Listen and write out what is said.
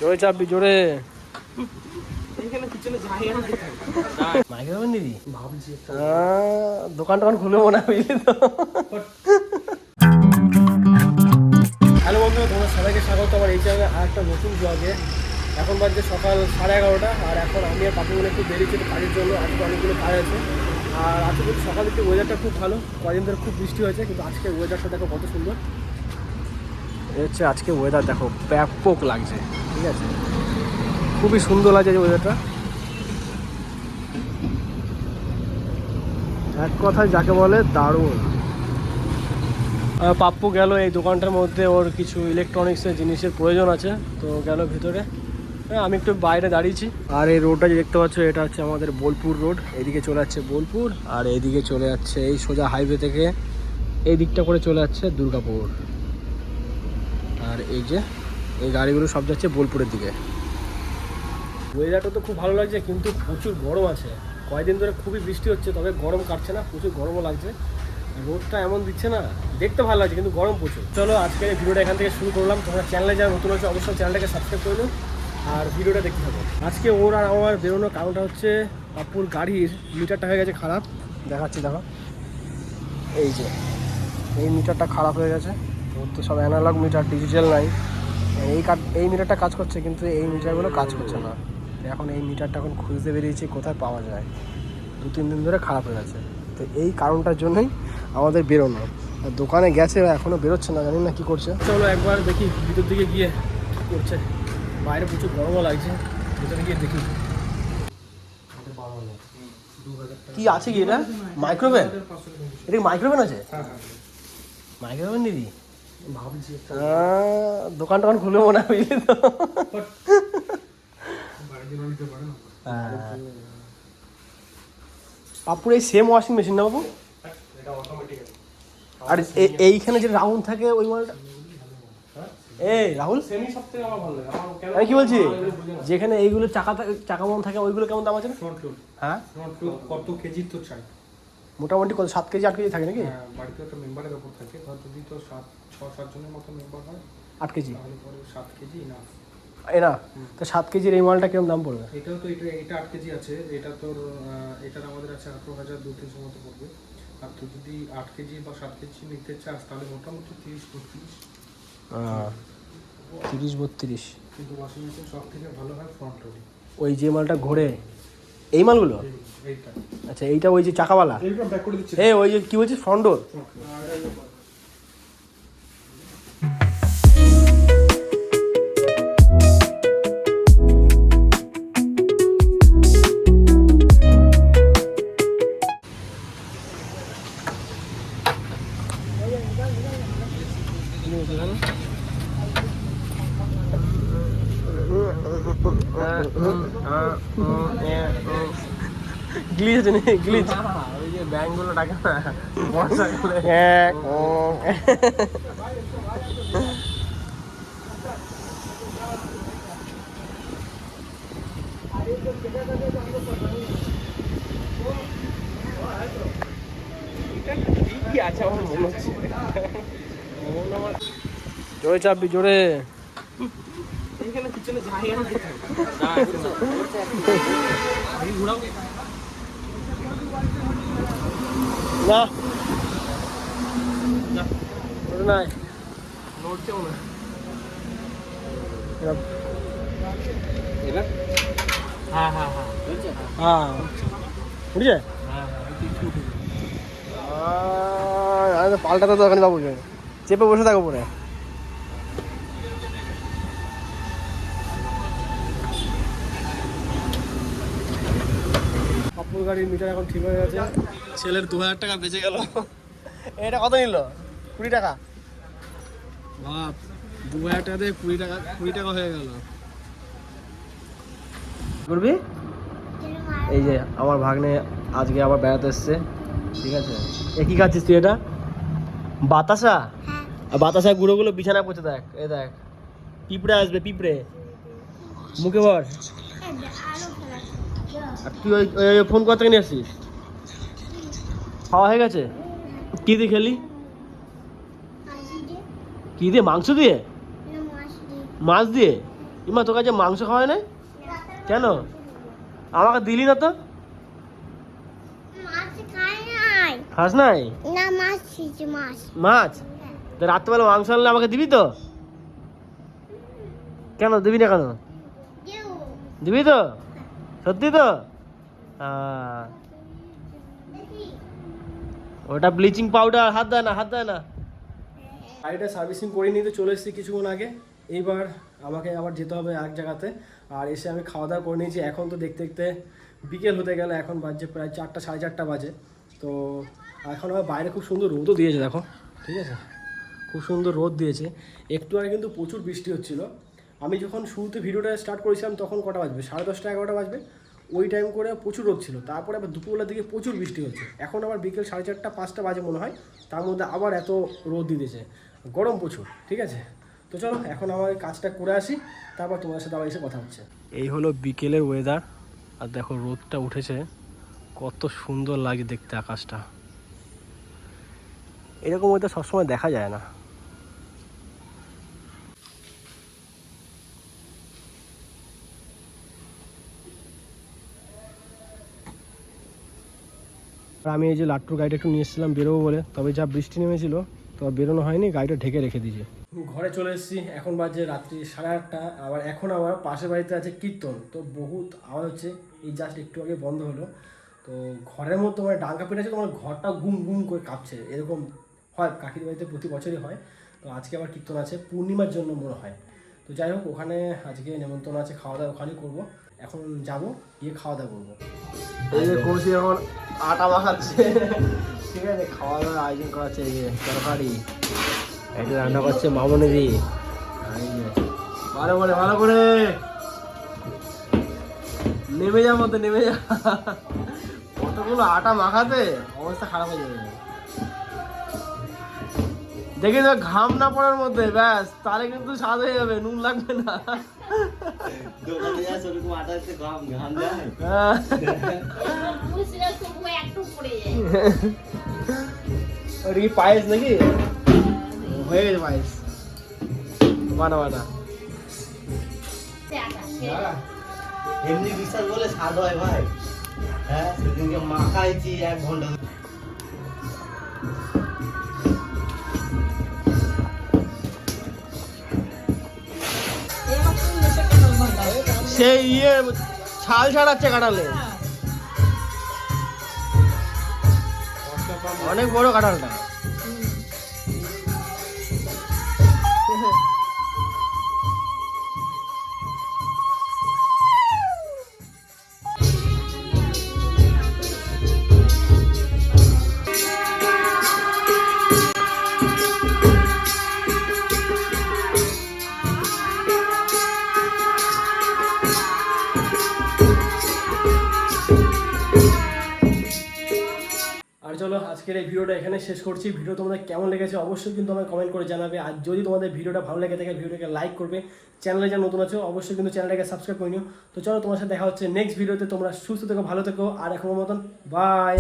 জোরে চাপবি জোরে। দিদি ভাবছি দোকান টোকান খুলে মনে হয় তো। হ্যালো বন্ধু, তোমার সবাইকে স্বাগত আমার এই চ্যানেলে আর একটা নতুন ব্লগে। এখন বাজছে সকাল 11:30 আর এখন আমি আর পাপুগুলো একটু বেরিয়েছি কাজের জন্য। আজকে অনেকগুলো কাজ আছে আর আজকে কিন্তু সকাল থেকে ওয়েদারটা খুব ভালো। কদিন ধরে খুব বৃষ্টি হয়েছে কিন্তু আজকে ওয়েদারটা দেখো কত সুন্দর। এই হচ্ছে আজকে ওয়েদার, দেখো ব্যাপক লাগছে, ঠিক আছে, খুবই সুন্দর লাগছে এই ওয়েদারটা। এক কথায় যাকে বলে দারুণ। পাপ্পু গেল এই দোকানটার মধ্যে, ওর কিছু ইলেকট্রনিক্সের জিনিসের প্রয়োজন আছে তো গেল ভিতরে। আমি একটু বাইরে দাঁড়িয়েছি। আর এই রোডটা যে দেখতে পাচ্ছ এটা হচ্ছে আমাদের বোলপুর রোড। এইদিকে চলে যাচ্ছে বোলপুর আর এইদিকে চলে যাচ্ছে এই সোজা হাইওয়ে থেকে এই দিকটা করে চলে যাচ্ছে দুর্গাপুর। আর এই যে এই গাড়িগুলো সব যাচ্ছে বোলপুরের দিকে। ওয়েদারটা তো খুব ভালো লাগছে কিন্তু প্রচুর গরম আছে। কয়েকদিন ধরে খুবই বৃষ্টি হচ্ছে তবে গরম কাটছে না, প্রচুর গরমও লাগছে। রোদটা এমন দিচ্ছে না, দেখতে ভালো লাগছে কিন্তু গরম প্রচুর। চলো আজকে ভিডিওটা এখান থেকে শুরু করলাম। তোমরা চ্যানেলে যারা নতুন হচ্ছে অবশ্যই চ্যানেলটাকে সাবস্ক্রাইব করে নিও আর ভিডিওটা দেখতে থাকো। আজকে ওর আর আমার বেরোনোর কারণটা হচ্ছে পাপ্পুর গাড়ির মিটারটা হয়ে গেছে খারাপ। দেখাচ্ছি দেখো, এই যে এই মিটারটা খারাপ হয়ে গেছে। ওর তো সব অ্যানালগ মিটার, ডিজিটাল নাই। এই মিটারটা কাজ করছে কিন্তু এই মিটারগুলো কাজ করছে না। এখন এই মিটারটা এখন খুঁজতে বেরিয়েছি কোথায় পাওয়া যায়। 2-3 দিন ধরে খারাপ হয়ে গেছে, তো এই কারণটার জন্যই আমাদের বেরোনো। আর দোকানে গেছে এখনও বেরোচ্ছে না, জানি না কী করছে। চলো একবার দেখি ভিতর দিকে গিয়ে কী করছে। বাইরে প্রচুর গরমও লাগছে, ভিতরে গিয়ে দেখি কি আছে। কি এটা মাইক্রোওয়েভ? এটা মাইক্রোওয়েভ আছে? মাইক্রোওয়েভ দিদি ভাবছি দোকান টোকান খুলে মনে হয় তো। পাপুর এই সেম ওয়াশিং মেশিন না বাবু? আর এইখানে যে রাউন্ড থাকে ওই মালটা, এই রাহুল আমি কি বলছি, যেখানে এইগুলো চাকা মন থাকে ওইগুলো কেমন দাম আছে? হ্যাঁ কত কেজি তো চাই? মোটামুটি কত 7 কেজি 8 কেজি থাকে নাকি? বাড়িতে একটা মেম্বারের উপর থাকে, ধর যদি তো 6-7 জনের মতো মেম্বার হয় 8 কেজি, তাহলে পরে 7 কেজি না এনা তো 7 কেজির এই মালটা কেমন দাম পড়বে? এটাও তো এটা 8 কেজি আছে, এটা তোর এটার আমাদের আছে 18,000-200 মতো পড়বে। আর তুই যদি 8 কেজি বা 7 কেজি নিতে চাস তাহলে মোটামুটি 30-32। 30-32। কিন্তু ওয়াশিং মেশিন সব থেকে ভালো হয় ফ্রন্ট লোডিং। ওই যে মালটা ঘোরে এই মালগুলো? এইটা আচ্ছা এইটা ওই যে চাকাওয়ালা, এইটা ব্যাক করে দিচ্ছি। এই ওই যে কি বলছিস ফ্রন্ট ডোর? গ্লিচ আছে নাকি? গ্লিচ ওই যে ব্যাংকগুলো ডাকে না বর্ষাকালে। কি আছে আমার মনে হচ্ছে, জোরে চাপবি জোরে। এইখানে পিছনে জায়গা না নাই নড়ছে মনে হয়। হ্যাঁ হ্যাঁ হ্যাঁ হ্যাঁ উঠছে। পাল্টাতে তো ওখানে বাবু চেপে বসে থাকো পরে। পাপুর গাড়ির মিটার এখন ঠিক হয়ে গেছে। ছেলের 2000 টাকা বেঁচে গেল। এটা কত নিল? 20 টাকা। বাপ 2000 টাকা দিয়ে 20 টাকা হয়ে গেল। করবি এই যে আমার ভাগ্নে আজকে আবার বেড়াতে এসছে, ঠিক আছে। এ কি খাচ্ছিস তুই? এটা বাতাসা? আর বাতাসা গুঁড়োগুলো বিছানায় পচে দেখ, এ দেখ পিঁপড়ে আসবে, পিঁপড়ে মুখে ভর। আর তুই ওই ফোন কোথা থেকে নিয়ে আসছিস? খাওয়া হয়ে গেছে? কি দিয়ে খেলি? কি দিয়ে? মাংস দিয়ে? মাছ দিয়ে? ইমা তোর কাছে মাংস খাওয়ায় নাই কেন? আমাকে দিলি না তো? খাস নাই? মাছ? তো রাত্রেবেলা মাংস আনলে আমাকে দিবি তো? কেন দিবি না কেন? দিবি তো? সত্যি তো? ওটা ব্লিচিং পাউডার, হাত দেয় না, হাত দেয় না। গাড়িটা সার্ভিসিং করে নিতে চলে এসেছি কিছুক্ষণ আগে। এইবার আমাকে আবার যেতে হবে এক জায়গাতে, আর এসে আমি খাওয়া দাওয়া করে নিয়েছি। এখন তো দেখতে দেখতে বিকেল হতে গেলে, এখন বাজছে প্রায় 4টা, সাড়ে 4টা বাজে। তো এখন আবার বাইরে খুব সুন্দর রোদও দিয়েছে, দেখো, ঠিক আছে, খুব সুন্দর রোদ দিয়েছে। একটু আগে কিন্তু প্রচুর বৃষ্টি হচ্ছিল। আমি যখন শুরুতে ভিডিওটা স্টার্ট করেছিলাম তখন কটা বাজবে, 10:30, 11টা বাজবে, ওই টাইম করে প্রচুর রোদ ছিল। তারপরে আবার দুপুরবেলার দিকে প্রচুর বৃষ্টি হচ্ছে। এখন আবার বিকেল 4:30, 5টা বাজে মনে হয়, তার মধ্যে আবার এত রোদ দিতেছে, গরম প্রচুর, ঠিক আছে। তো চলো এখন আমার কাজটা করে আসি, তারপর তোমার সাথে আবার এসে কথা হচ্ছে। এই হলো বিকেলের ওয়েদার, আর দেখো রোদটা উঠেছে, কত সুন্দর লাগে দেখতে আকাশটা। এরকম ওয়েদার সবসময় দেখা যায় না। আমি এই যে লাট্টুর গাড়িটা একটু নিয়ে এসেছিলাম বেরোবো বলে, তবে যা বৃষ্টি নেমেছিল তো বেরোনো হয়নি, গাড়িটা ঢেকে রেখে দিয়েছি। ঘরে চলে এসেছি, এখন বাজে রাত্রি 8:30। আবার এখন আমার পাশের বাড়িতে আছে কীর্তন, তো বহুত আওয়াজ হচ্ছে। এই জাস্ট একটু আগে বন্ধ হলো। তো ঘরের মধ্যে মানে ডাঙ্গা পেটেছে, তোমার ঘরটা গুম গুম করে কাঁপছে, এরকম হয় কাকির বাড়িতে প্রতি বছরই হয়। তো আজকে আবার কীর্তন আছে, পূর্ণিমার জন্য মনে হয়। তো যাই হোক, ওখানে আজকে নেমন্তন্ন আছে, খাওয়া দাওয়া ওখানেই করবো। এখন যাবো, গিয়ে খাওয়া দাওয়া করবো। এই যে কৌশি এখন আটা মাখাচ্ছে, ঠিক আছে, খাওয়া দাওয়ার আয়োজন করাচ্ছে। এই যে তরকারি এটা রান্না করছে মামনিদি। ভালো করে ভালো করে নেমে যা, মতো নেমে যা, কতগুলো আটা মাখাতে অবস্থা খারাপ হয়ে যাবে। দেখি তো ঘাম না পড়ার মধ্যে, ব্যাস, তাহলে কিন্তু স্বাদ হয়ে যাবে, নুন লাগবে না। ওটা কি পায়েস নাকি? হয়ে গেছে পায়েস, বানা বানা। এমনি বিশ্বাস বলে স্বাদ হয় ভাই। হ্যাঁ, সেদিনকে মাখাইছি 1 ঘন্টা। সেই ছাল ছাড়াচ্ছে কাঁঠালে, অনেক বড় কাঁঠালটা। আর চলো আজকের এই ভিডিওটা এখানে শেষ করছি। ভিডিও তোমাদের কেমন লেগেছে অবশ্যই কিন্তু আমাকে কমেন্ট করে জানাবে। আর যদি তোমাদের ভিডিওটা ভালো লেগে থাকে ভিডিওটাকে লাইক করবে, চ্যানেলে যা নতুন আছো অবশ্যই কিন্তু চ্যানেলটাকে সাবস্ক্রাইব করে নিও। তো চলো তোমার সাথে দেখা হচ্ছে নেক্সট ভিডিওতে। তোমরা সুস্থ থেকো, ভালো থেকো, আর এখনো মতন বাই।